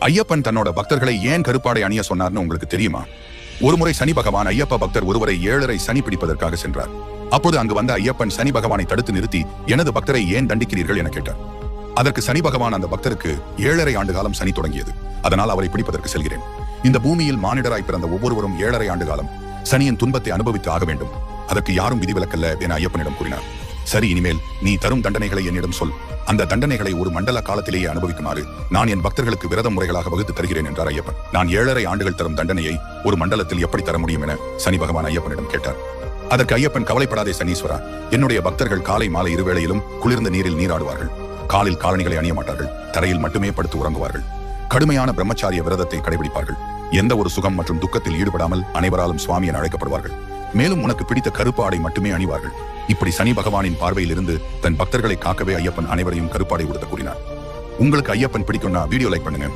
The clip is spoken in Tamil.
ஐயப்பன் தன்னோட பக்தர்களை ஏன் கருப்பாடை அணிய சொன்னார்னு உங்களுக்கு தெரியுமா? ஒருமுறை சனி பகவான் ஐயப்ப பக்தர் ஒருவரை 7:30 சனி பிடிப்பதற்காக சென்றார். அப்போது அங்கு வந்த ஐயப்பன் சனி பகவானை தடுத்து நிறுத்தி, எனது பக்தரை ஏன் தண்டிக்கிறீர்கள் என கேட்டார். அதற்கு சனி பகவான், அந்த பக்தருக்கு 7:30 ஆண்டு காலம் சனி தொடங்கியது, அதனால் அவரை பிடிப்பதற்கு செல்கிறேன். இந்த பூமியில் மானிடராய் பிறந்த ஒவ்வொருவரும் 7:30 ஆண்டு காலம் சனியின் துன்பத்தை அனுபவித்து ஆக வேண்டும். அதற்கு யாரும் விதிவிலக்கல்ல என ஐயப்பனிடம் கூறினார். சரி, இனிமேல் நீ தரும் தண்டனைகளை என்னிடம் சொல். அந்த தண்டனைகளை ஒரு மண்டல காலத்திலேயே அனுபவிக்குமாறு நான் என் பக்தர்களுக்கு விரத முறைகளாக வகுத்து தருகிறேன் என்றார் ஐயப்பன். நான் 7:30 ஆண்டுகள் தரும் தண்டனையை ஒரு மண்டலத்தில் எப்படி தர முடியும் என சனி பகவான் ஐயப்பனிடம் கேட்டார். அதற்கு ஐயப்பன், கவலைப்படாதே சனீஸ்வரா, என்னுடைய பக்தர்கள் காலை மாலை இருவேளையிலும் குளிர்ந்த நீரில் நீராடுவார்கள். காலில் காலணிகளை அணிய மாட்டார்கள். தரையில் மட்டுமே படுத்து உறங்குவார்கள். கடுமையான பிரம்மச்சாரிய விரதத்தை கடைபிடிப்பார்கள். எந்த ஒரு சுகம் மற்றும் துக்கத்தில் ஈடுபடாமல் அனைவராலும் சுவாமி என அழைக்கப்படுவார்கள். மேலும் உனக்கு பிடித்த கருப்பு ஆடை மட்டுமே அணிவார்கள். இப்படி சனி பகவானின் பார்வையில் இருந்து தன் பக்தர்களை காக்கவே ஐயப்பன் அனைவரையும் கருப்பாடை உடுத்த கூறினார். உங்களுக்கு ஐயப்பன் பிடிக்கும்னா வீடியோ லைக் பண்ணுங்க.